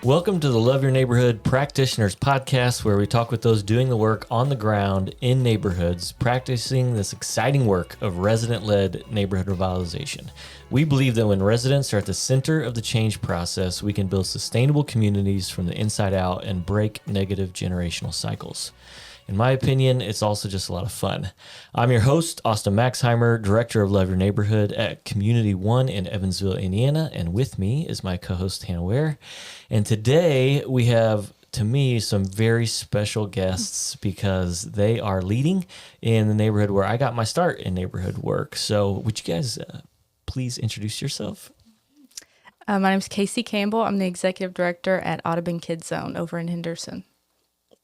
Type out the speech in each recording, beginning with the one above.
Welcome to the Love Your Neighborhood Practitioners Podcast, where we talk with those doing the work on the ground in neighborhoods, practicing this exciting work of resident-led neighborhood revitalization. We believe that when residents are at the center of the change process, we can build sustainable communities from the inside out and break negative generational cycles. In my opinion, it's also just a lot of fun. I'm your host, Austin Maxheimer, Director of Love Your Neighborhood at Community One in Evansville, Indiana, and with me is my co-host, Hannah Ware. And today we have, to me, some very special guests because they are leading in the neighborhood where I got my start in neighborhood work. So would you guys please introduce yourself? My name is Kacee Campbell. I'm the Executive Director at Ottaban Kid Zone over in Henderson.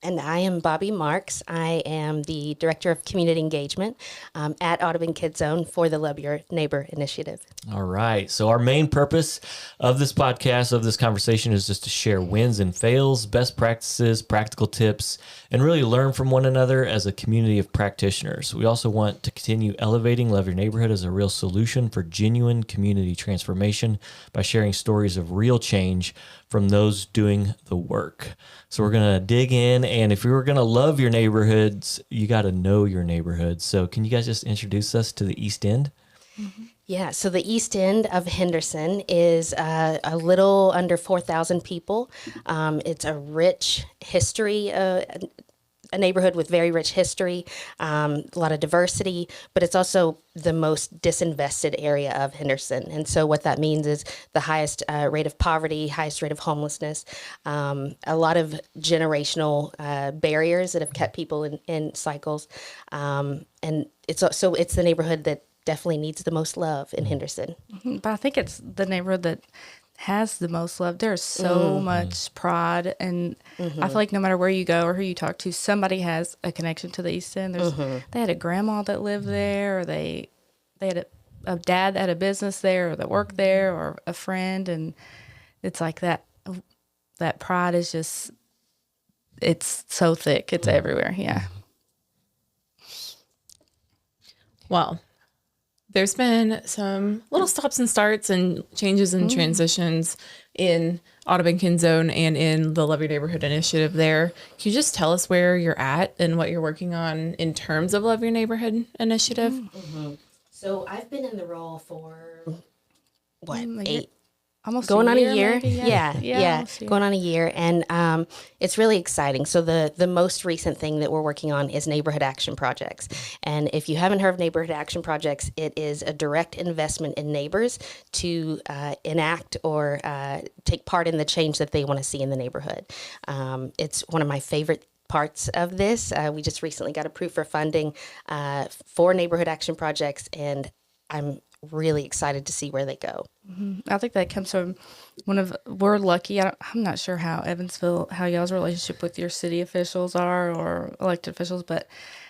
And I am Bobbi Marx. I am the Director of Community Engagement at Ottaban Kid Zone for the Love Your Neighbor initiative. All right. So our main purpose of this podcast, of this conversation, is just to share wins and fails, best practices, practical tips, and really learn from one another as a community of practitioners. We also want to continue elevating Love Your Neighborhood as a real solution for genuine community transformation by sharing stories of real change from those doing the work. So we're going to dig in, and if you were going to love your neighborhoods, you got to know your neighborhood. So can you guys just introduce us to the East End? Mm-hmm. Yeah, so the East End of Henderson is a little under 4,000 people. It's a rich history, a neighborhood with very rich history, a lot of diversity, but it's also the most disinvested area of Henderson. And so what that means is the highest rate of poverty, highest rate of homelessness, a lot of generational barriers that have kept people in cycles. And it's the neighborhood that definitely needs the most love in Henderson. But I think it's the neighborhood that has the most love. There's so much pride, and I feel like no matter where you go or who you talk to, somebody has a connection to the East End. They had a grandma that lived there, or they had a dad that had a business there, or that worked there, or a friend, and it's like that pride is just, it's so thick. It's everywhere. Yeah. Well, there's been some little stops and starts and changes and transitions in Ottaban Kid Zone and in the Love Your Neighborhood initiative there. Can you just tell us where you're at and what you're working on in terms of Love Your Neighborhood initiative? Mm-hmm. So I've been in the role for, eight? Almost going on a year. Maybe, Yeah. Going on a year. And it's really exciting. So the most recent thing that we're working on is neighborhood action projects. And if you haven't heard of neighborhood action projects, it is a direct investment in neighbors to enact or take part in the change that they want to see in the neighborhood. It's one of my favorite parts of this. We just recently got approved for funding for neighborhood action projects, and I'm really excited to see where they go. I think that comes from we're lucky. I'm not sure how y'all's relationship with your city officials are or elected officials, but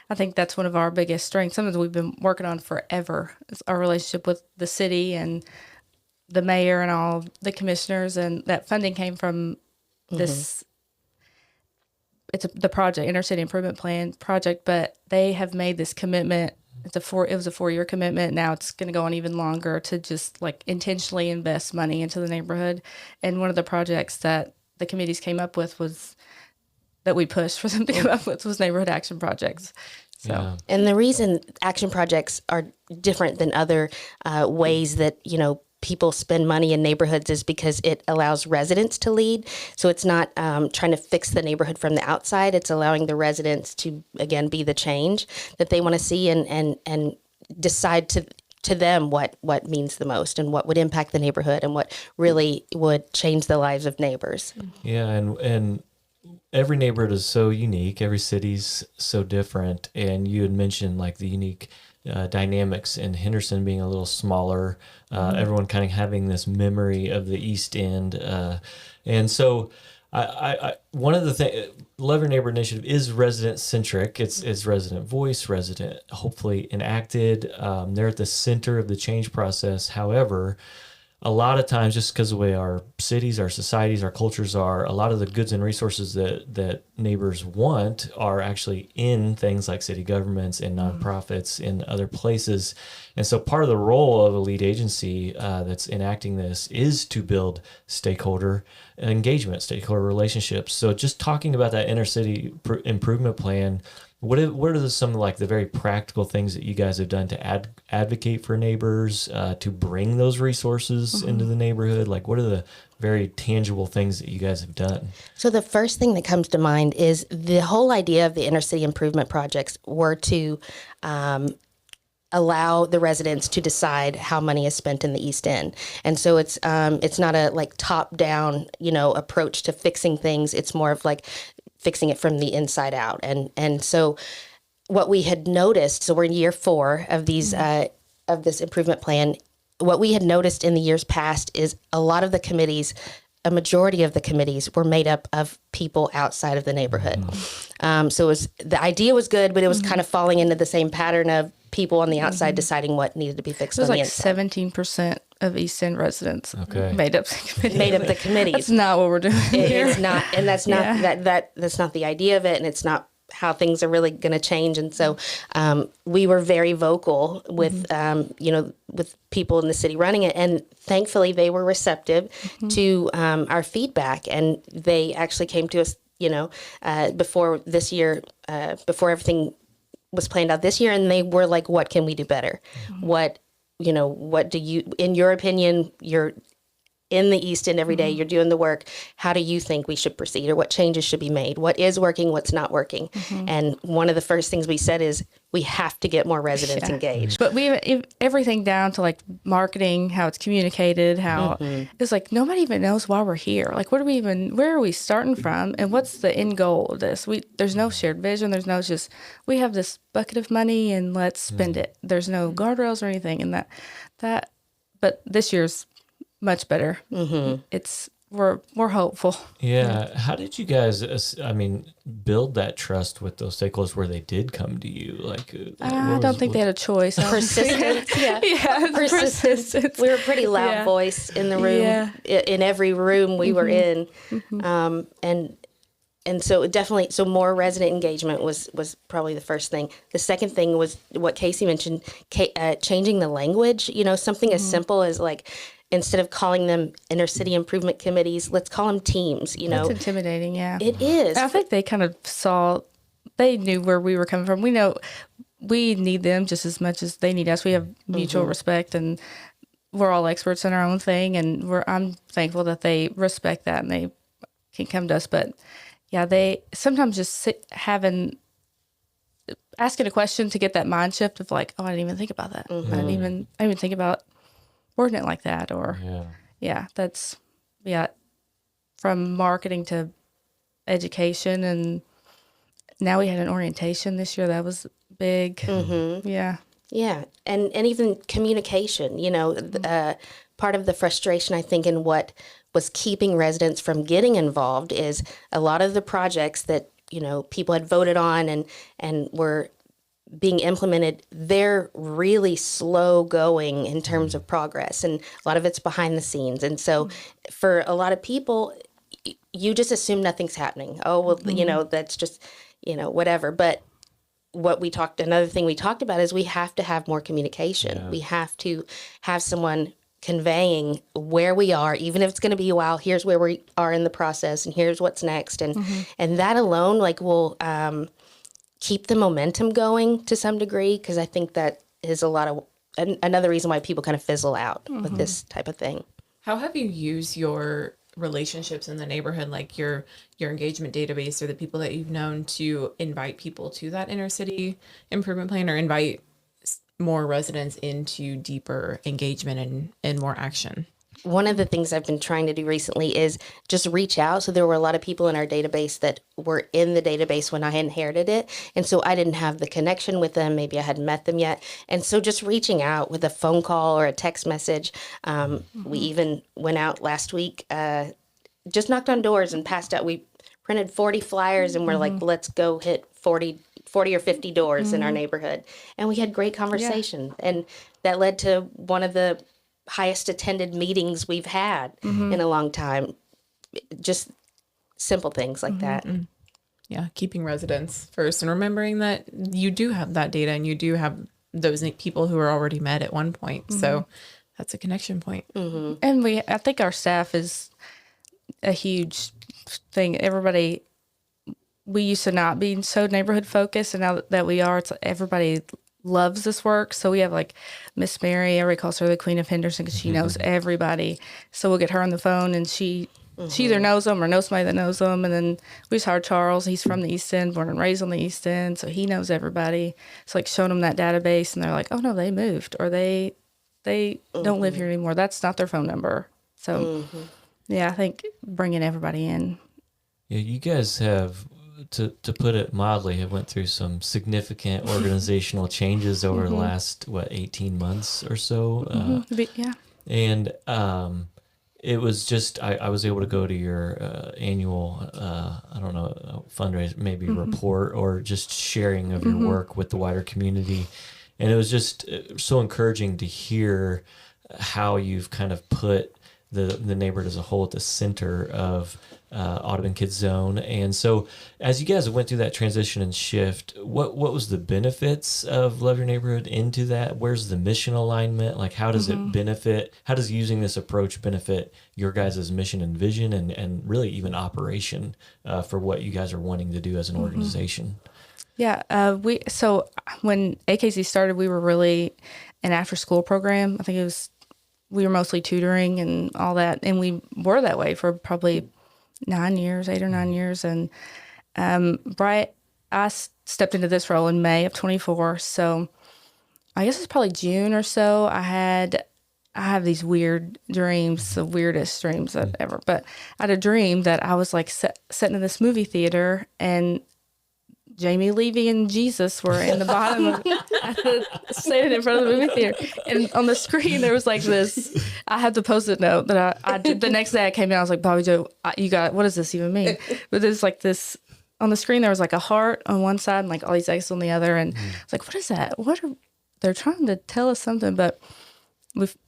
I think that's one of our biggest strengths. Something that we've been working on forever is our relationship with the city and the mayor and all the commissioners. And that funding came from this, it's the project, Intercity Improvement Plan project, but they have made this commitment. It was a 4-year commitment. Now it's going to go on even longer to just like intentionally invest money into the neighborhood. And one of the projects that the committees came up with that we pushed for them to come up with was neighborhood action projects. So, Yeah. And the reason action projects are different than other ways that, people spend money in neighborhoods is because it allows residents to lead. So it's not trying to fix the neighborhood from the outside. It's allowing the residents to, again, be the change that they want to see and decide to them what means the most and what would impact the neighborhood and what really would change the lives of neighbors. Yeah, and every neighborhood is so unique. Every city's so different. And you had mentioned like the unique dynamics in Henderson being a little smaller, everyone kind of having this memory of the East End. And so I one of the things, Love Your Neighbor initiative is resident centric. It's resident voice, resident hopefully enacted. They're at the center of the change process. However, a lot of times, just because of the way our cities, our societies, our cultures are, a lot of the goods and resources that neighbors want are actually in things like city governments and nonprofits in other places. And so part of the role of a lead agency that's enacting this is to build stakeholder engagement, stakeholder relationships. So just talking about that inner city improvement plan, what are some like the very practical things that you guys have done to advocate for neighbors, to bring those resources into the neighborhood? Like, what are the very tangible things that you guys have done? So the first thing that comes to mind is the whole idea of the inner city improvement projects were to allow the residents to decide how money is spent in the East End. And so it's not a like top down, approach to fixing things. It's more of like fixing it from the inside out. And so what we had noticed, so we're in year 4 of these of this improvement plan. What we had noticed in the years past is a lot of the committees, a majority of the committees were made up of people outside of the neighborhood. So the idea was good, but it was kind of falling into the same pattern of people on the outside deciding what needed to be fixed on the inside. It was like 17% of East End residents made up the committees. That's not what we're doing here. It's not, and that's not that's not the idea of it, and it's not how things are really going to change. And so we were very vocal with with people in the city running it, and thankfully they were receptive to our feedback, and they actually came to us before this year, before everything was planned out this year, and they were like, what can we do better? What do you, in your opinion, you're in the East End every day, you're doing the work. How do you think we should proceed, or what changes should be made? What is working, what's not working? And one of the first things we said is we have to get more residents engaged. But we have everything down to like marketing, how it's communicated, how it's like nobody even knows why we're here. Like, where are we starting from, and what's the end goal of this? There's no shared vision. There's no just we have this bucket of money and let's spend it. There's no guardrails or anything, and that. But this year's much better. We're hopeful. Yeah. How did you guys, build that trust with those stakeholders where they did come to you? Like, I don't think they had a choice. Persistence. Persistence. We were a pretty loud voice in the room, in every room we were in. And so definitely, more resident engagement was probably the first thing. The second thing was what Kacee mentioned, changing the language, something as simple as like, instead of calling them inner city improvement committees, let's call them teams, It's intimidating, yeah. It is. I think they kind of they knew where we were coming from. We know we need them just as much as they need us. We have mutual respect, and we're all experts in our own thing, and I'm thankful that they respect that and they can come to us. But yeah, they sometimes just asking a question to get that mind shift of like, oh, I didn't even think about that. I didn't even think about wording it like that, or that's from marketing to education, and now we had an orientation this year that was big. And even communication, part of the frustration I think in what was keeping residents from getting involved is a lot of the projects that people had voted on and were being implemented, they're really slow going in terms of progress, and a lot of it's behind the scenes. And so for a lot of people, you just assume nothing's happening. Oh, well, that's just, whatever. But another thing we talked about is we have to have more communication. Yeah. We have to have someone conveying where we are, even if it's going to be a while. Here's where we are in the process, and here's what's next. And that alone, will keep the momentum going to some degree, because I think that is another reason why people kind of fizzle out with this type of thing. How have you used your relationships in the neighborhood, like your engagement database, or the people that you've known, to invite people to that inner city improvement plan, or invite more residents into deeper engagement and more action? One of the things I've been trying to do recently is just reach out. So there were a lot of people in our database that were in the database when I inherited it. And so I didn't have the connection with them. Maybe I hadn't met them yet. And so just reaching out with a phone call or a text message. We even went out last week, just knocked on doors and passed out. We printed 40 flyers and we're like, let's go hit 40 or 50 doors in our neighborhood. And we had great conversation. And that led to one of the highest attended meetings we've had in a long time. Just simple things like that. Yeah, keeping residents first and remembering that you do have that data and you do have those people who are already met at one point. So that's a connection point. And I think our staff is a huge thing. Everybody, we used to not be so neighborhood focused, and now that we are, it's everybody loves this work. So we have like Miss Mary, everybody calls her the Queen of Henderson because she knows everybody. So we'll get her on the phone, and she either knows them or knows somebody that knows them. And then we just hired Charles. He's from the East End, born and raised on the East End, so he knows everybody. It's like showing them that database, and they're like, oh no, they moved, or they don't live here anymore. That's not their phone number. So yeah, I think bringing everybody in. Yeah, you guys have, to put it mildly, have went through some significant organizational changes over the last 18 months or so. Yeah. And it was just, I was able to go to your annual, I don't know, fundraiser, maybe report, or just sharing of your work with the wider community. And it was just so encouraging to hear how you've kind of put the neighborhood as a whole at the center of Ottaban Kid Zone. And so as you guys went through that transition and shift, what was the benefits of Love Your Neighborhood into that? Where's the mission alignment? Like, how does it benefit? How does using this approach benefit your guys' mission and vision, and really even operation for what you guys are wanting to do as an organization? Yeah, so when AKZ started, we were really an after-school program. I think we were mostly tutoring and all that, and we were that way for probably 8 or 9 years. And I stepped into this role in May of 24. So I guess it's probably June or so. I have these weird dreams, the weirdest dreams that ever. But I had a dream that I was like sitting in this movie theater, and Jamie Levy and Jesus were in the bottom of standing in front of the movie theater. And on the screen, there was like this, I had the Post-it note that I did. The next day I came in, I was like, Bobbi Jo, what does this even mean? But there's like this, on the screen, there was like a heart on one side and like all these X's on the other. And I was like, what is that? They're trying to tell us something. But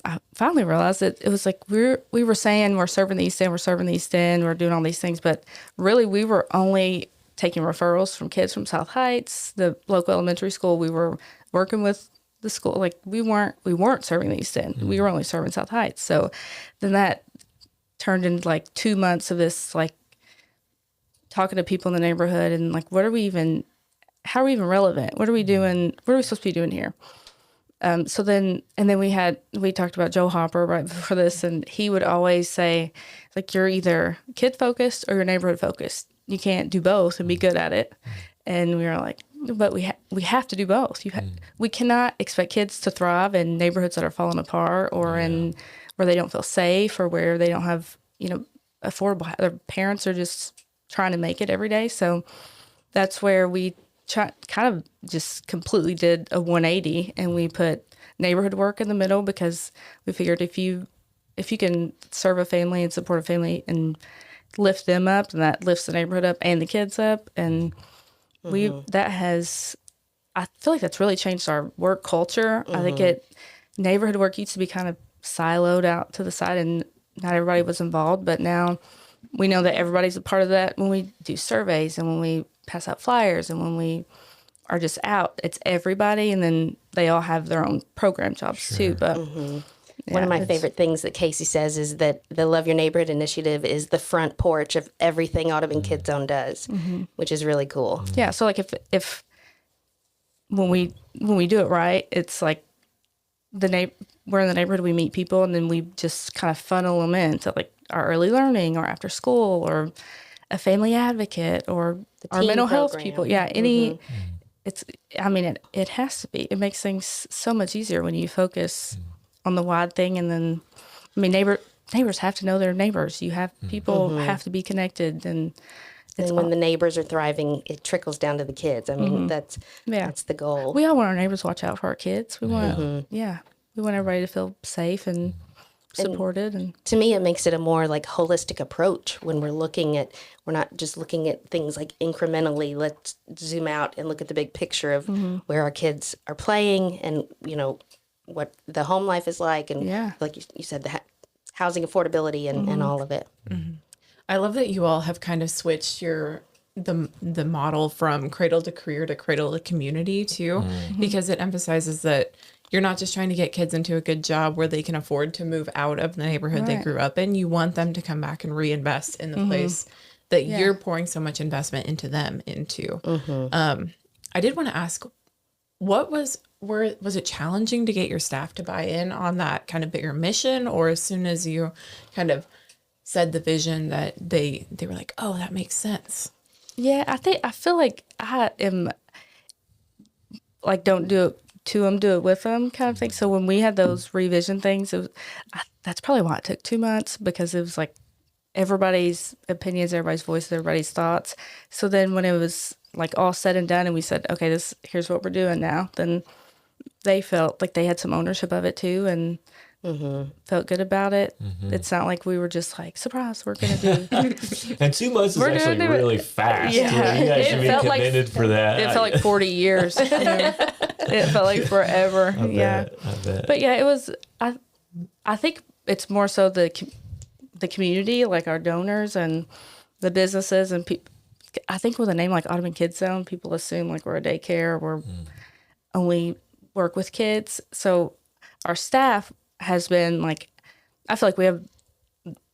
I finally realized that it was like we were saying we're serving the East End, we're doing all these things. But really, we were only taking referrals from kids from South Heights, the local elementary school. We were working with the school. Like we weren't serving the East End. We were only serving South Heights. So then that turned into like 2 months of this, like talking to people in the neighborhood and like, how are we even relevant? What are we doing? What are we supposed to be doing here? So then we talked about Joe Hopper right before this, and he would always say, like, you're either kid focused or you're neighborhood focused. You can't do both and be good at it. And we were like, but we have to do both. We cannot expect kids to thrive in neighborhoods that are falling apart, or in where they don't feel safe, or where they don't have, affordable. Their parents are just trying to make it every day. So that's where we kind of just completely did a 180, and we put neighborhood work in the middle, because we figured if you can serve a family and support a family and lift them up, and that lifts the neighborhood up and the kids up. And I feel like that's really changed our work culture. I think neighborhood work used to be kind of siloed out to the side, and not everybody was involved. But now we know that everybody's a part of that. When we do surveys and when we pass out flyers and when we are just out, it's everybody. And then they all have their own program jobs too. But one of my favorite things that Kacee says is that the Love Your Neighborhood initiative is the front porch of everything Ottaban Kid Zone does, which is really cool. Yeah. So like if when we do it right, it's like we're in the neighborhood, we meet people, and then we just kind of funnel them into like our early learning, or after school, or a family advocate, or our mental health people. Yeah. It has to be. It makes things so much easier when you focus on the wide thing. And then, neighbors have to know their neighbors. You have people have to be connected, and when the neighbors are thriving, it trickles down to the kids. I mean, that's the goal. We all want our neighbors to watch out for our kids. We want, we want everybody to feel safe and supported. And to me, it makes it a more like holistic approach when we're not just looking at things like incrementally. Let's zoom out and look at the big picture of where our kids are playing, and what the home life is like, and Yeah. like you said, the housing affordability and all of it. I love that you all have kind of switched the model from cradle to career to cradle to community too, because it emphasizes that you're not just trying to get kids into a good job where they can afford to move out of the neighborhood they Right. grew up in. You want them to come back and reinvest in the place that you're pouring so much investment into them into. I did want to ask, was it challenging to get your staff to buy in on that kind of bigger mission, or as soon as you kind of said the vision that they were like, oh, that makes sense? Yeah, I feel like I am like, don't do it to them, do it with them kind of thing. So when we had those revision things, that's probably why it took 2 months, because it was like everybody's opinions, everybody's voices, everybody's thoughts. So then when it was like all said and done and we said, okay, here's what we're doing now, then they felt like they had some ownership of it too, and felt good about it. It's not like we were just like, surprise, we're going to do. And 2 months is We're actually gonna do it. really fast. Yeah. You guys It should be felt like- commended for that. It felt like 40 years. It felt like forever. I bet. But yeah, it was, I think it's more so the community, like our donors and the businesses and people. I think with a name like Ottaban Kid Zone, people assume like we're a daycare, we're only work with kids. So our staff has been like, I feel like we have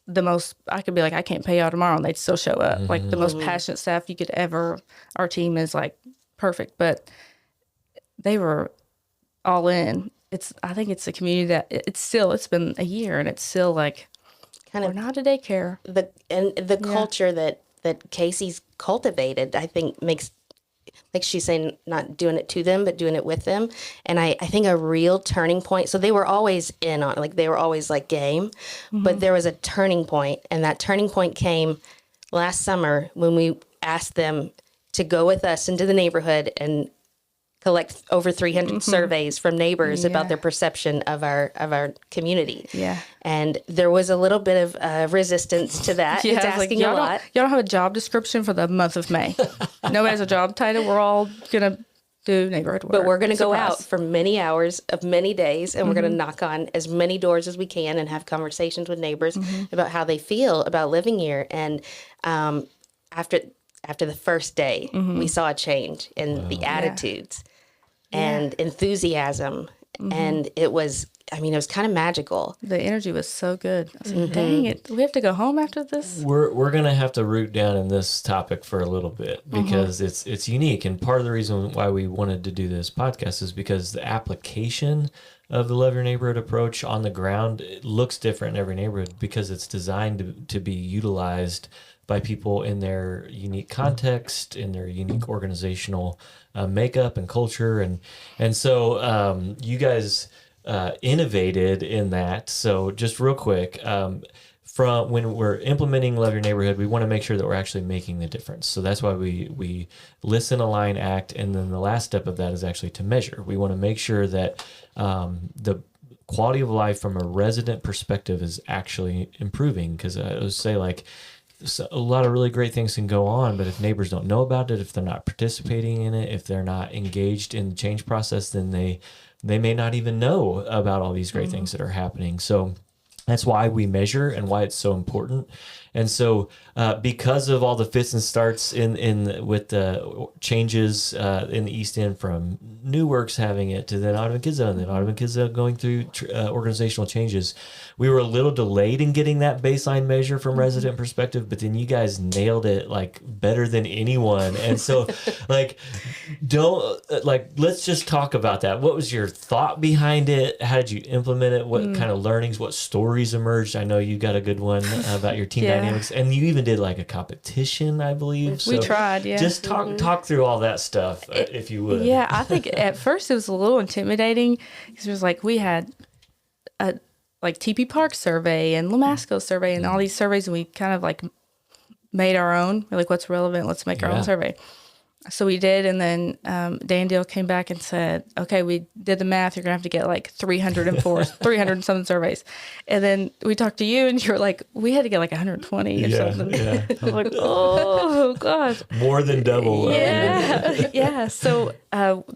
the most, I could be like, I can't pay y'all tomorrow, and they'd still show up. Like the most passionate staff you could ever, our team is like perfect, but they were all in. I think it's the community that it's been a year and it's still like, Kind we're of not a daycare. the culture that Kacee's cultivated, I think makes, like she's saying, not doing it to them, but doing it with them. And I think a real turning point. So they were always in on, like they were always like game, but there was a turning point, and that turning point came last summer when we asked them to go with us into the neighborhood and collect over 300 surveys from neighbors about their perception of our community. Yeah. And there was a little bit of resistance to that. Yeah, It's I was like, asking a y'all lot. don't have a job description for the month of May. Nobody has a job title. We're all going to do neighborhood work. But we're going to go Surprise. out for many hours of many days, and we're going to knock on as many doors as we can and have conversations with neighbors about how they feel about living here. And after the first day, we saw a change in the attitudes and enthusiasm. And it was kind of magical. The energy was so good. I was like, dang it. We have to go home after this? We're gonna have to root down in this topic for a little bit because it's unique, and part of the reason why we wanted to do this podcast is because the application of the Love Your Neighborhood approach on the ground, it looks different in every neighborhood because it's designed to be utilized by people in their unique context, in their unique organizational makeup and culture, and so you guys innovated in that. So just real quick, from when we're implementing Love Your Neighborhood, we want to make sure that we're actually making the difference. So that's why we listen, align, act, and then the last step of that is actually to measure. We want to make sure that the quality of life from a resident perspective is actually improving, because I would say, like, so a lot of really great things can go on, but if neighbors don't know about it, if they're not participating in it, if they're not engaged in the change process, then they may not even know about all these great things that are happening. So that's why we measure and why it's so important. And so because of all the fits and starts with the changes in the East End, from New Works having it to then Ottaban Kid Zone, then Ottaban Kid Zone going through organizational changes, we were a little delayed in getting that baseline measure from resident perspective, but then you guys nailed it like better than anyone. And so let's just talk about that. What was your thought behind it? How did you implement it? What kind of learnings, what stories emerged? I know you got a good one about your team dynamics, and you even did like a competition, I believe. We tried, yeah. Just talk through all that stuff, if you would. Yeah, I think at first it was a little intimidating, because it was like we had a TP Park survey and Lamasco survey and all these surveys, and we kind of like made our own. We're like, what's relevant? Let's make our own survey. So we did, and then Dandale came back and said, okay, we did the math. You're going to have to get like 300 and something surveys. And then we talked to you, and you were like, we had to get like 120 or something. Yeah. I'm like, oh, gosh. More than double. Yeah. Yeah. So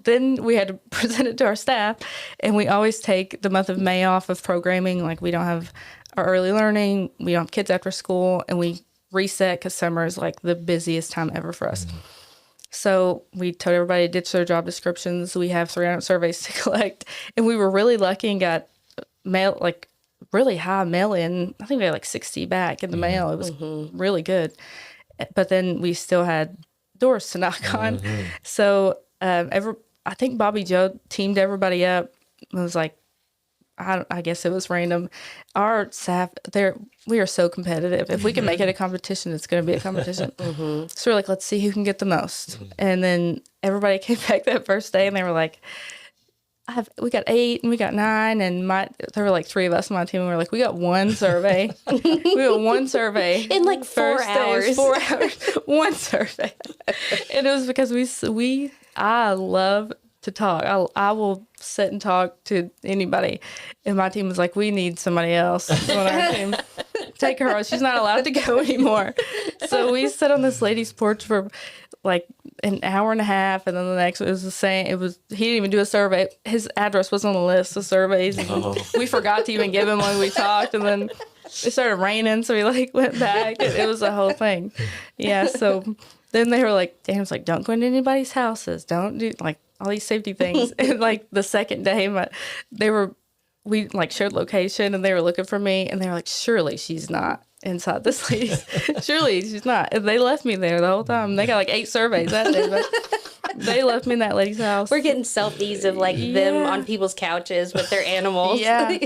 then we had to present it to our staff, and we always take the month of May off of programming. Like, we don't have our early learning, we don't have kids after school, and we reset because summer is like the busiest time ever for us. So we told everybody to ditch their job descriptions. We have 300 surveys to collect, and we were really lucky and got mail, like really high mail in. I think we had like 60 back in the mail. It was really good. But then we still had doors to knock on. So I think Bobbi Jo teamed everybody up. It was like, I guess it was random. Our staff, we are so competitive. If we can make it a competition, it's going to be a competition. So we're like, let's see who can get the most. And then everybody came back that first day, and they were like, we got 8 and we got 9, and there were like 3 of us on my team, and we were like, we got 1 survey. We got 1 survey in like 4 hours. 4 hours, 1 survey. And it was because I love to talk. I will sit and talk to anybody. And my team was like, we need somebody else on our team. Take her. She's not allowed to go anymore. So we sat on this lady's porch for like an hour and a half, and then the next was the same. He didn't even do a survey. His address was on the list of surveys. And we forgot to even give him when we talked, and then it started raining, so we like went back. It was a whole thing. Yeah. So then they were like, Dan was like, don't go into anybody's houses. Don't do like all these safety things. And like the second day, we like shared location, and they were looking for me, and they were like, surely she's not inside this lady's, surely she's not. And they left me there the whole time. They got like 8 surveys that day, but they left me in that lady's house. We're getting selfies of like them on people's couches with their animals. Yeah.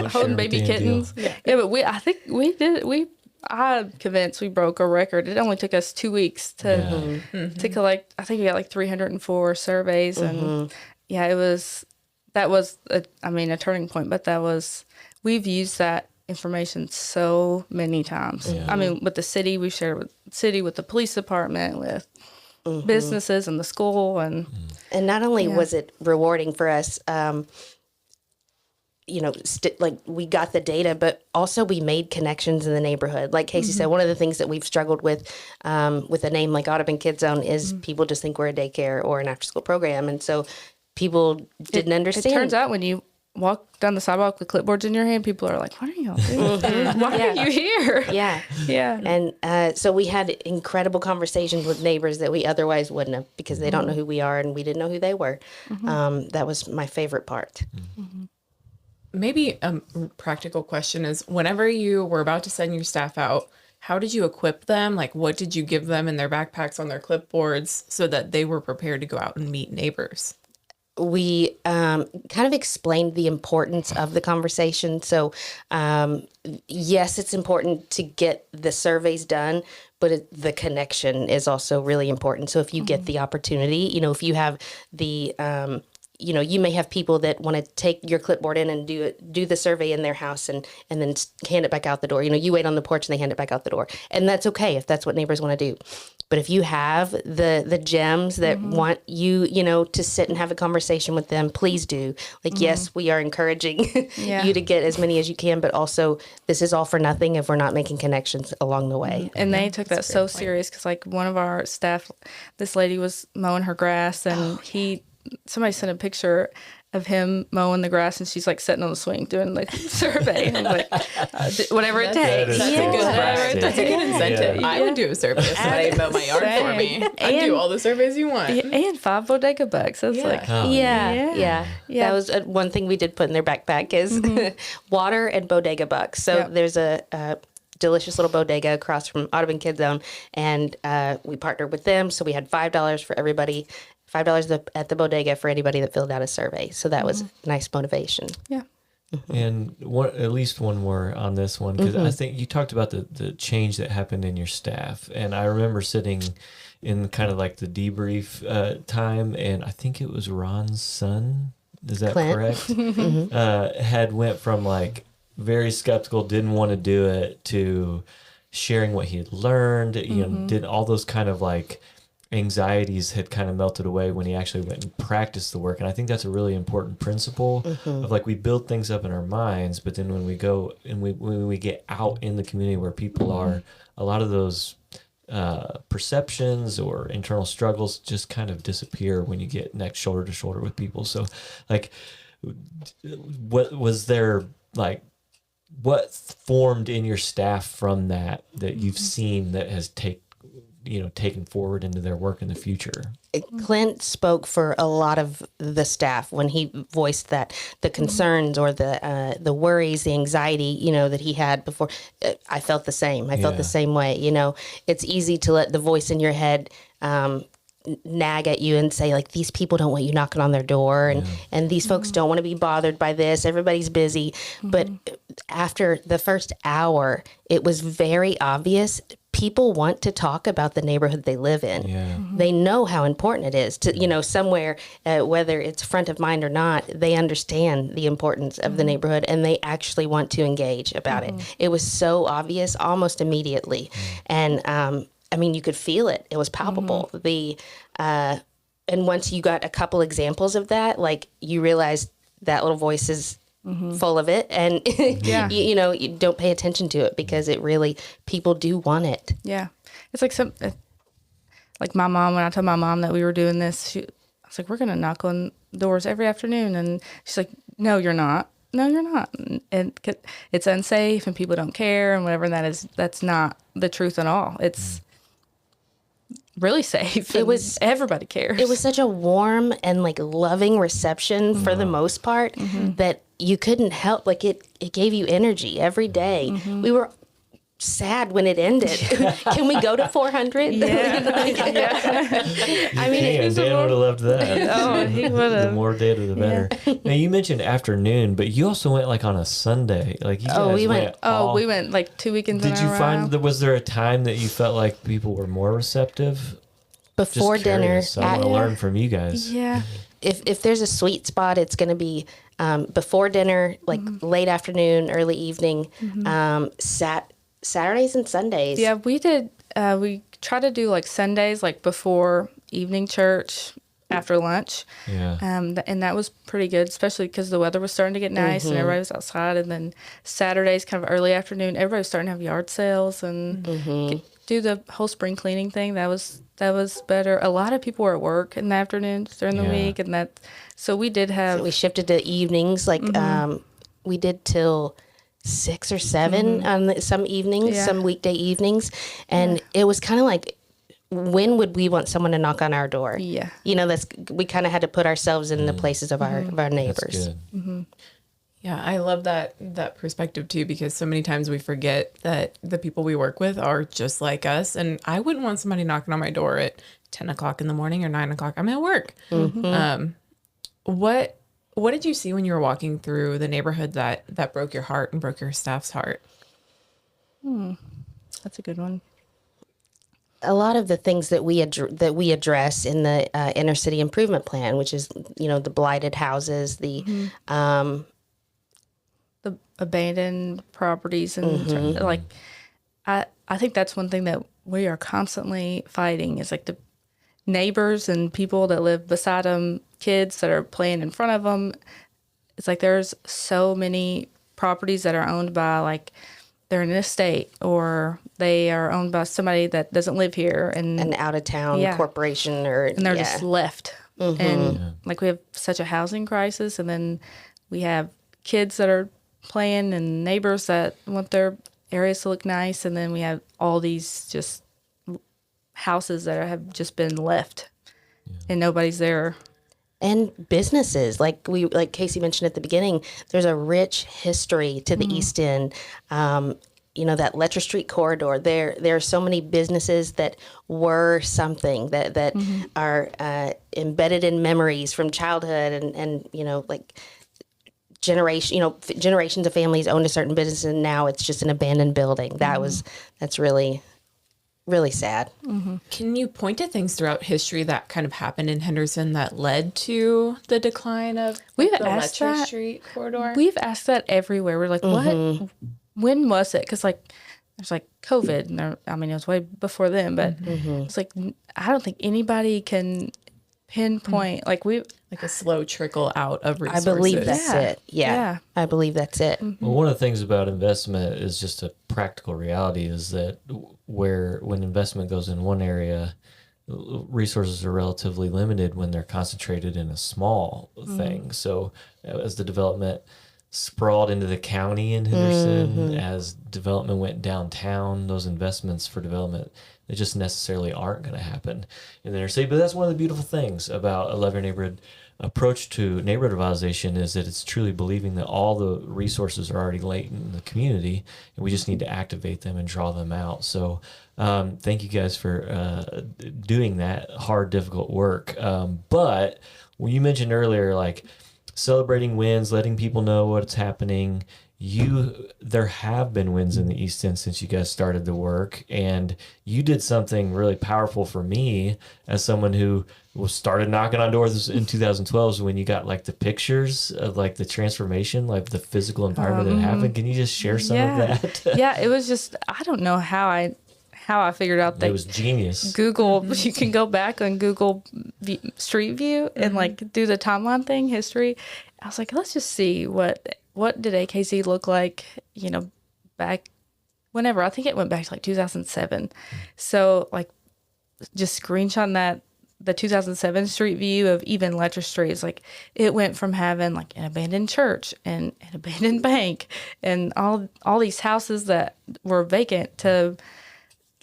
Holding baby kittens. Yeah. But I think we did it. I'm convinced we broke a record. It only took us 2 weeks to collect. I think we got like 304 surveys, and that was a turning point. But we've used that information so many times. Yeah. I mean, with the city, we shared with the city, with the police department, with businesses and the school, and not only was it rewarding for us. Like we got the data, but also we made connections in the neighborhood. Like Kacee said, one of the things that we've struggled with a name like Ottaban Kid Zone is people just think we're a daycare or an after-school program, and so people didn't understand. It turns out when you walk down the sidewalk with clipboards in your hand, people are like, what are y'all doing? Why are you here? Yeah. And so we had incredible conversations with neighbors that we otherwise wouldn't have, because they don't know who we are and we didn't know who they were. That was my favorite part. Maybe a practical question is, whenever you were about to send your staff out, how did you equip them? Like, what did you give them in their backpacks on their clipboards so that they were prepared to go out and meet neighbors? We kind of explained the importance of the conversation. So, yes, it's important to get the surveys done, but the connection is also really important. So if you get the opportunity, if you have the you may have people that want to take your clipboard in and do the survey in their house and then hand it back out the door. You wait on the porch and they hand it back out the door. And that's okay if that's what neighbors want to do. But if you have the gems that want you, to sit and have a conversation with them, please do. Like, yes, we are encouraging you to get as many as you can, but also this is all for nothing if we're not making connections along the way. And they took that so serious, because like one of our staff, this lady was mowing her grass, and somebody sent a picture of him mowing the grass, and she's like sitting on the swing doing the survey. And like, whatever it takes. That's a good incentive. Yeah. I would do a survey if somebody mow my yard for me. I'd do all the surveys you want. And 5 bodega bucks. That's That was one thing we did put in their backpack is water and bodega bucks. So there's a delicious little bodega across from Ottaban Kid Zone, and we partnered with them. So we had $5 for everybody. $5 at the bodega for anybody that filled out a survey. So that was nice motivation. Yeah. And at least one more on this one, because I think you talked about the change that happened in your staff. And I remember sitting in kind of like the debrief time, and I think it was Ron's son, is that Clint. correct? Had went from like very skeptical, didn't want to do it, to sharing what he had learned, did all those kind of like anxieties had kind of melted away when he actually went and practiced the work. And I think that's a really important principle of like, we build things up in our minds, but then when we go and when we get out in the community where people are, a lot of those perceptions or internal struggles just kind of disappear when you get next shoulder to shoulder with people. So like, what was there, like, what formed in your staff from that you've seen that has taken forward into their work in the future? Clint spoke for a lot of the staff when he voiced that the concerns or the worries, the anxiety, that he had before. I felt the same. I felt the same way. It's easy to let the voice in your head nag at you and say, like, these people don't want you knocking on their door, and these folks don't want to be bothered by this. Everybody's busy. But after the first hour, it was very obvious. People want to talk about the neighborhood they live in. Yeah. They know how important it is to, somewhere, whether it's front of mind or not, they understand the importance of the neighborhood and they actually want to engage about it. It was so obvious almost immediately. And, you could feel it. It was palpable. And once you got a couple examples of that, like, you realize that little voice is full of it, and you don't pay attention to it because it really, people do want it. Yeah, it's like like my mom. When I told my mom that we were doing this, I was like, "We're gonna knock on doors every afternoon," and she's like, "No, you're not. No, you're not. And it's unsafe, and people don't care, and whatever." And that's not the truth at all. It's really safe. It was, everybody cares. It was such a warm and like loving reception for the most part that you couldn't help, like, it gave you energy every day. We were sad when it ended. Can we go to 400? Yeah. Dan would have loved that. Oh, he would have. The more data, the better. Yeah. Now, you mentioned afternoon, but you also went like on a Sunday. Like, you guys we went like 2 weekends. Did you find that, was there a time that you felt like people were more receptive? Before dinner. I want to learn from you guys. Yeah. If there's a sweet spot, it's going to be before dinner, like late afternoon, early evening, Saturdays and Sundays. Yeah, we did. We try to do like Sundays, like before evening church, after lunch. Yeah. And that was pretty good, especially because the weather was starting to get nice and everybody was outside. And then Saturdays, kind of early afternoon, everybody was starting to have yard sales and do the whole spring cleaning thing. That was better. A lot of people were at work in the afternoons during the week, and so we did have. So we shifted to evenings, like we did till 6 or 7 on some evenings, some weekday evenings, and it was kind of like, when would we want someone to knock on our door? Yeah, we kind of had to put ourselves in the places of our neighbors. That's good. Yeah, I love that perspective too, because so many times we forget that the people we work with are just like us. And I wouldn't want somebody knocking on my door at 10 o'clock in the morning or 9 o'clock. I'm at work. What did you see when you were walking through the neighborhood that broke your heart and broke your staff's heart? That's a good one. A lot of the things that we address in the inner city improvement plan, which is the blighted houses, the abandoned properties, and like I think that's one thing that we are constantly fighting is like the neighbors and people that live beside them, kids that are playing in front of them. It's like there's so many properties that are owned by, like, they're in an estate or they are owned by somebody that doesn't live here and an out of town corporation, and they're just left. And like, we have such a housing crisis, and then we have kids that are playing and neighbors that want their areas to look nice, and then we have all these just houses that have just been left and nobody's there. And businesses, like Kacee mentioned at the beginning, there's a rich history to the East End. That Letcher Street corridor, there are so many businesses that were something that are embedded in memories from childhood, and like generations of families owned a certain business, and now it's just an abandoned building. That's really, really sad. Can you point to things throughout history that kind of happened in Henderson that led to the decline of the Letcher Street corridor? We've asked that everywhere. We're like, what? When was it? Because like there's like COVID, and I mean, it was way before then, but it's like, I don't think anybody can pinpoint, like Like a slow trickle out of I resources. believe that's Yeah. it. Yeah. Yeah. I believe that's it. Well, one of the things about investment is just a practical reality is that when investment goes in one area, resources are relatively limited when they're concentrated in a small thing. So as the development sprawled into the county in Henderson, as development went downtown, those investments for development, they just necessarily aren't going to happen in the inner city. But that's one of the beautiful things about a Love Your Neighborhood approach to neighborhood revitalization, is that it's truly believing that all the resources are already latent in the community, and we just need to activate them and draw them out. So thank you guys for doing that hard, difficult work. But when you mentioned earlier, like celebrating wins, letting people know what's happening, there have been wins in the East End since you guys started the work, and you did something really powerful for me as someone who started knocking on doors in 2012, when you got like the pictures of like the transformation, like the physical environment that happened. Can you just share some of that? Yeah, it was just, I don't know how I figured out that It was genius. Google, you can go back on Google Street View and like do the timeline thing, history. I was like, let's just see what did AKC look like, back whenever. I think it went back to like 2007. So like just screenshot the 2007 Street View of even Letcher Street. It's like it went from having like an abandoned church and an abandoned bank and all these houses that were vacant to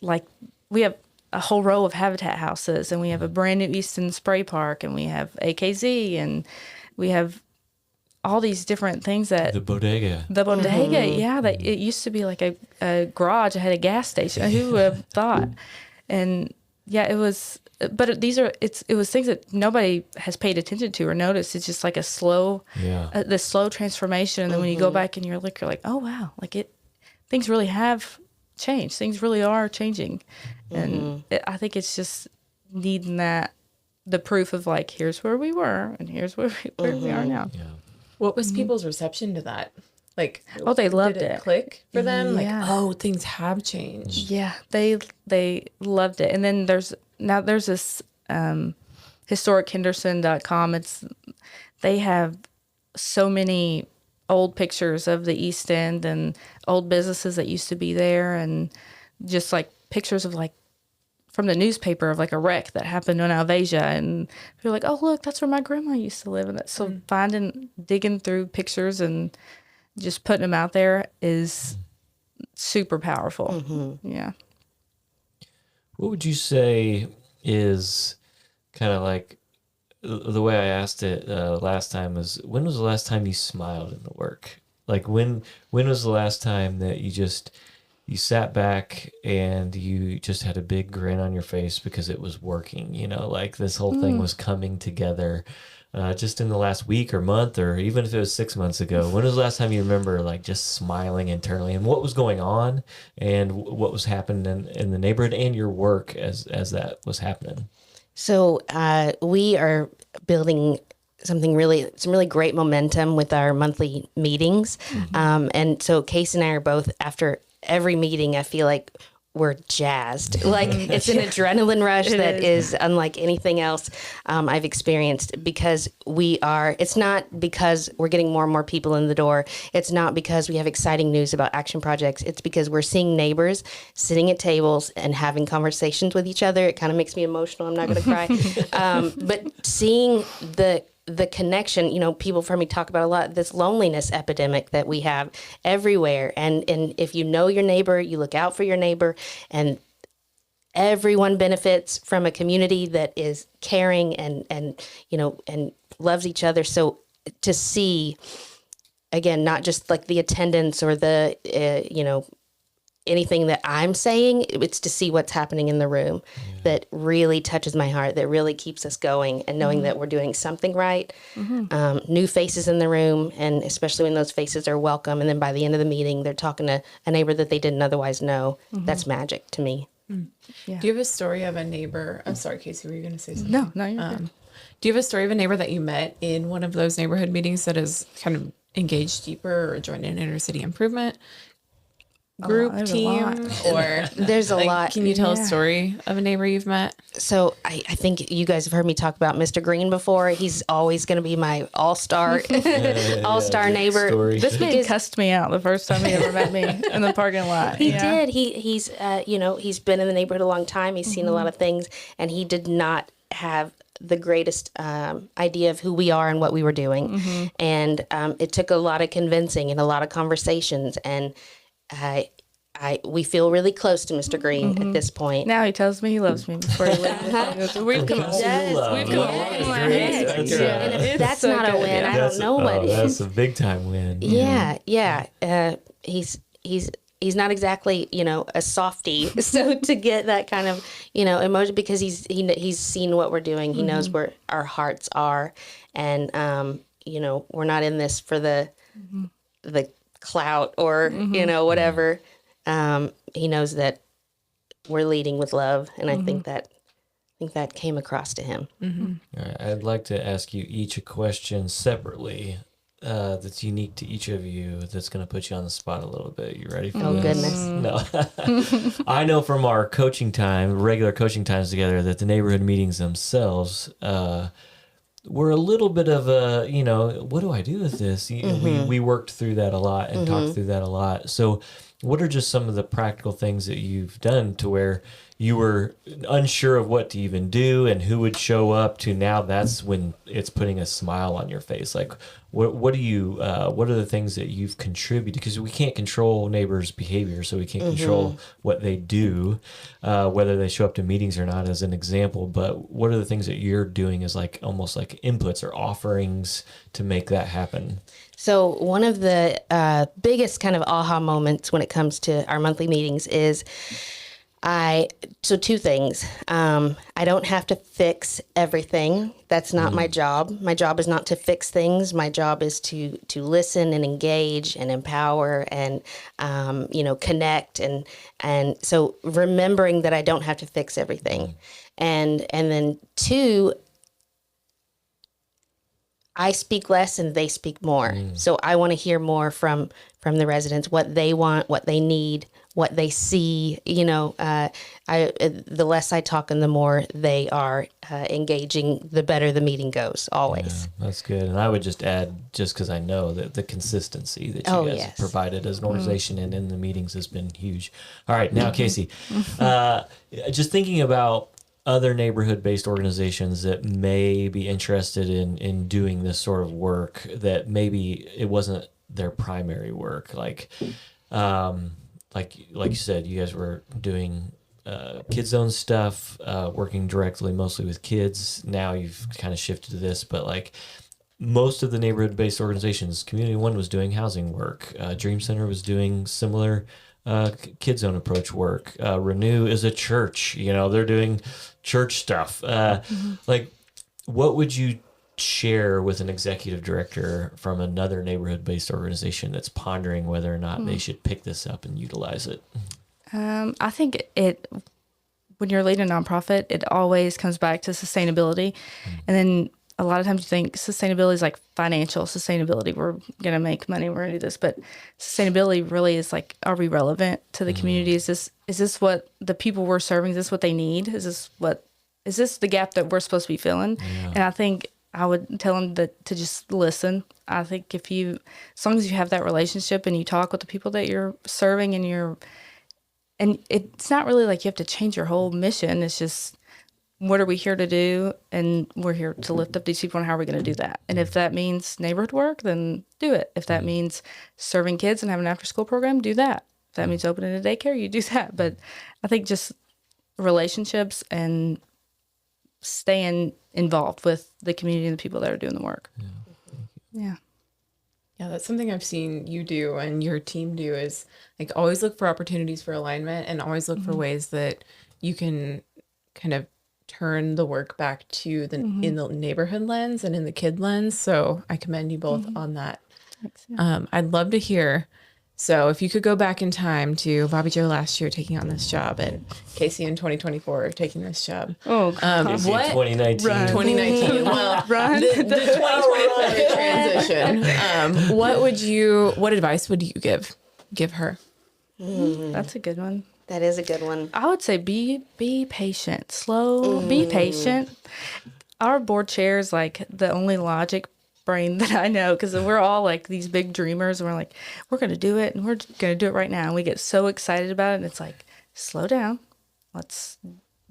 like, we have a whole row of Habitat houses, and we have a brand new Easton Spray Park, and we have AKZ, and we have all these different things that The bodega. Yeah, that it used to be like a garage. It had a gas station. Who would have thought? And yeah, it was. But it was things that nobody has paid attention to or noticed. It's just like a slow, the slow transformation. And then when you go back and you're like, oh wow, like things really have changed. Things really are changing, and I think it's just needing the proof of like, here's where we were and here's where we are now. Yeah. What was people's reception to that? Like, Oh, they loved did it. click for them? Yeah. Like, oh, things have changed. Yeah, they loved it. And then there's this historichenderson.com. They have so many old pictures of the East End and old businesses that used to be there, and just like pictures of like from the newspaper of like a wreck that happened on Alvasia, and you're like, oh look, that's where my grandma used to live. And so digging through pictures and just putting them out there is super powerful. Yeah. What would you say is kind of like the way I asked it last time is, when was the last time you smiled in the work? Like when was the last time that you sat back and you just had a big grin on your face because it was working, like this whole thing was coming together just in the last week or month, or even if it was 6 months ago? When was the last time you remember like just smiling internally, and what was going on and what was happening in the neighborhood and your work as that was happening? So we are building some really great momentum with our monthly meetings. And so Kacee and I are both, after every meeting, I feel like we're jazzed. Like it's an adrenaline rush that is unlike anything else I've experienced, because it's not because we're getting more and more people in the door. It's not because we have exciting news about action projects. It's because we're seeing neighbors sitting at tables and having conversations with each other. It kind of makes me emotional. I'm not going to cry. But seeing the connection, people from me talk about a lot, this loneliness epidemic that we have everywhere. And if you know your neighbor, you look out for your neighbor, and everyone benefits from a community that is caring and loves each other. So to see, again, not just like the attendance or the, anything that I'm saying, it's to see what's happening in the room that really touches my heart, that really keeps us going, and knowing that we're doing something right. New faces in the room, and especially when those faces are welcome, and then by the end of the meeting, they're talking to a neighbor that they didn't otherwise know. That's magic to me. Yeah. Do you have a story of a neighbor? I'm sorry, Kacee, were you going to say something? No, you're good. Do you have a story of a neighbor that you met in one of those neighborhood meetings that has kind of engaged deeper or joined in inner city improvement? group, there's a team, lot. or There's a like, lot. Can you tell a Yeah. story of a neighbor you've met? So I think you guys have heard me talk about Mr. Green before. He's always going to be my all-star all-star good neighbor. story. This man cussed me out the first time he ever met me in the parking lot. He did. He's he's been in the neighborhood a long time. He's seen a lot of things, and he did not have the greatest idea of who we are and what we were doing. And it took a lot of convincing and a lot of conversations. And we feel really close to Mr. Green at this point. Now he tells me he loves me before he leaves. We've come does. We've come Love. on. That's, And if that's not a win, I don't know what is. That's a big time win. Yeah. He's not exactly, a softie. So to get that kind of, emotion, because he's seen what we're doing. He knows where our hearts are. And, we're not in this for the clout or, whatever. He knows that we're leading with love. And I think that came across to him. All right, I'd like to ask you each a question separately that's unique to each of you that's going to put you on the spot a little bit. You ready for this? Goodness. No. I know from our coaching time, regular coaching times together, that the neighborhood meetings themselves were a little bit of a, what do I do with this? We worked through that a lot and talked through that a lot. So what are just some of the practical things that you've done to where you were unsure of what to even do and who would show up to now that's when it's putting a smile on your face? Like, what are the things that you've contributed? Because we can't control neighbors' behavior, so we can't control what they do, whether they show up to meetings or not, as an example. But what are the things that you're doing as like almost like inputs or offerings to make that happen? So one of the biggest kind of aha moments when it comes to our monthly meetings is two things. I don't have to fix everything. That's not my job. My job is not to fix things. My job is to listen and engage and empower and, connect. And so remembering that I don't have to fix everything. And then two, I speak less and they speak more. So I want to hear more from the residents, what they want, what they need, what they see. The less I talk and the more they are engaging, the better the meeting goes, always. Yeah, that's good. And I would just add, just because I know that the consistency that you guys have provided as an organization and in the meetings has been huge. All right, now Kacee, just thinking about other neighborhood-based organizations that may be interested in doing this sort of work, that maybe it wasn't their primary work, like you said, you guys were doing Kid Zone stuff, working directly mostly with kids. Now you've kind of shifted to this, but like most of the neighborhood-based organizations, Community One was doing housing work, Dream Center was doing similar Kid Zone approach work. Renew is a church, they're doing church stuff. Like, what would you share with an executive director from another neighborhood-based organization that's pondering whether or not they should pick this up and utilize it? I think when you're leading a nonprofit, it always comes back to sustainability. And then a lot of times you think sustainability is like financial sustainability. We're going to make money. We're going to do this. But sustainability really is like, are we relevant to the community? Is this what the people we're serving, is this what they need? Is this the gap that we're supposed to be filling? Yeah. And I think I would tell them to just listen. I think as long as you have that relationship and you talk with the people that you're serving and it's not really like you have to change your whole mission. It's just, what are we here to do? And we're here to lift up these people, and how are we going to do that? And if that means neighborhood work, then do it. If that means serving kids and having an after-school program, do that. If that means opening a daycare, you do that. But I think just relationships and staying involved with the community and the people that are doing the work. Yeah. Yeah, that's something I've seen you do and your team do, is like always look for opportunities for alignment and always look for ways that you can kind of turn the work back to in the neighborhood lens and in the kid lens. So I commend you both on that. Thanks, yeah. I'd love to hear. So if you could go back in time to Bobbi Jo last year taking on this job and Kacee in 2024 taking this job. Oh, what? 2019. 2019. Well, Run. the 2023 transition. What advice would you give her? That's a good one. That is a good one. I would say be patient. Slow, be patient. Our board chair is like the only logic brain that I know, because we're all like these big dreamers, and we're like, we're going to do it, and we're going to do it right now. And we get so excited about it, and it's like, slow down. Let's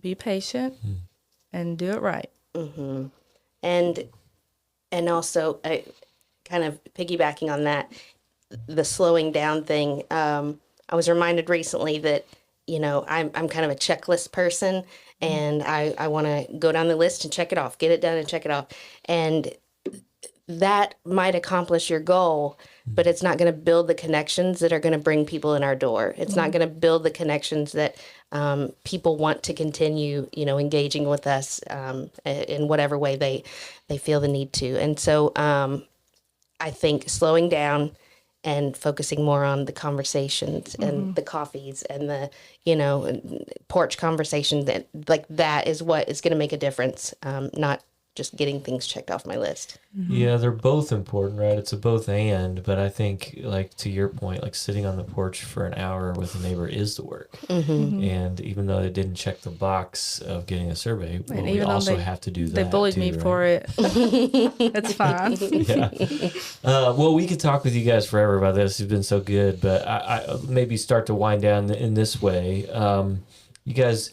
be patient and do it right. And also, kind of piggybacking on that, the slowing down thing. I was reminded recently that, I'm kind of a checklist person, and I want to go down the list and check it off, get it done and check it off. And that might accomplish your goal, but it's not going to build the connections that are going to bring people in our door. It's not going to build the connections that people want to continue, engaging with us in whatever way they feel the need to. And so I think slowing down and focusing more on the conversations and the coffees and the, porch conversation, that is what is going to make a difference, not just getting things checked off my list. Yeah, they're both important, right? It's a both and, but I think, like, to your point, like sitting on the porch for an hour with a neighbor is the work. And even though they didn't check the box of getting a survey, well, we also have to do that. They bullied me right? for it. It's fine. Well, we could talk with you guys forever about this. It's been so good, but I maybe start to wind down in this way. You guys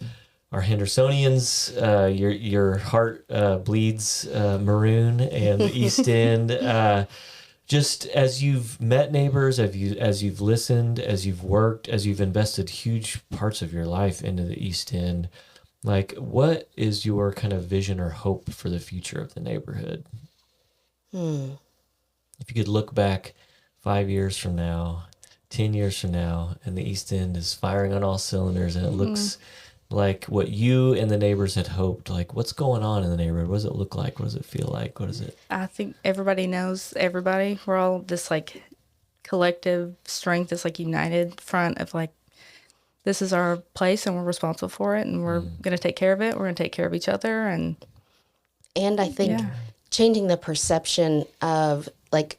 are Hendersonians. Your heart bleeds maroon and the East End. Just as you've met neighbors, as you've listened, as you've worked, as you've invested huge parts of your life into the East End, like, what is your kind of vision or hope for the future of the neighborhood? If you could look back 5 years from now, 10 years from now, and the East End is firing on all cylinders, and it looks like what you and the neighbors had hoped, like, what's going on in the neighborhood? What does it look like? What does it feel like? What is it? I think everybody knows everybody. We're all this like collective strength, this like united front of like, this is our place and we're responsible for it, and we're going to take care of it. We're going to take care of each other. And I think changing the perception of, like,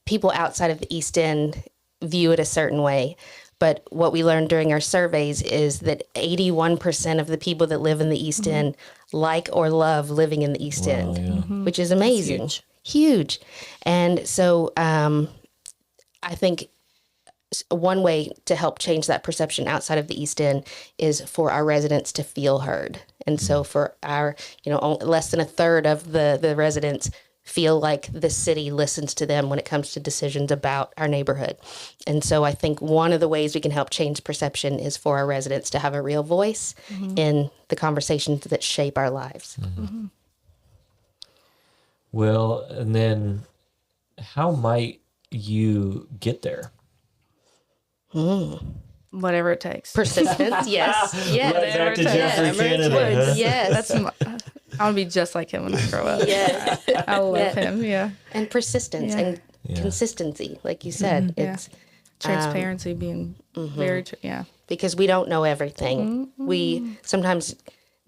people outside of the East End view it a certain way. But what we learned during our surveys is that 81% of the people that live in the East End like or love living in the East End, which is amazing. Huge. And so I think one way to help change that perception outside of the East End is for our residents to feel heard. And so for our, less than a third of the residents feel like the city listens to them when it comes to decisions about our neighborhood. And so I think one of the ways we can help change perception is for our residents to have a real voice in the conversations that shape our lives. Well, and then how might you get there? whatever it takes. Persistence, yes. Yes. Right back to Jeffrey Kennedy. Huh? Yes. I want to be just like him when I grow up. Yes. I love him. Yeah. And persistence and consistency, like you said. It's transparency, being very, because we don't know everything. We sometimes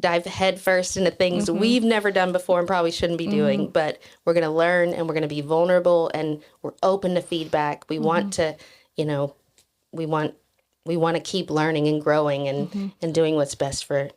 dive head first into things we've never done before and probably shouldn't be doing, but we're going to learn and we're going to be vulnerable and we're open to feedback. We want to, we want to keep learning and growing and doing what's best for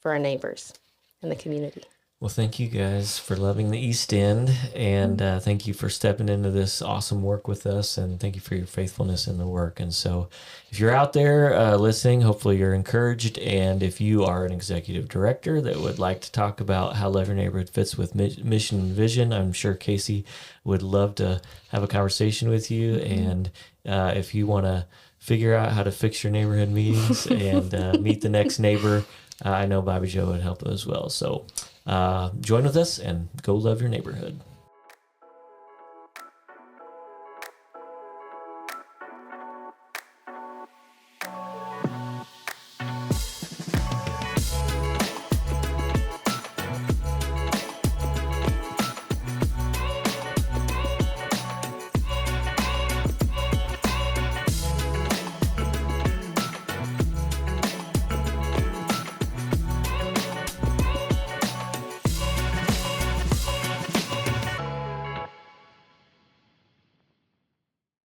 our neighbors and the community. Well, thank you guys for loving the East End, and thank you for stepping into this awesome work with us, and thank you for your faithfulness in the work. And so if you're out there listening, hopefully you're encouraged, and if you are an executive director that would like to talk about how Love Your Neighborhood fits with mission and vision, I'm sure Kacee would love to have a conversation with you. And if you want to figure out how to fix your neighborhood meetings and meet the next neighbor, I know Bobbi Jo would help as well. So join with us and go love your neighborhood.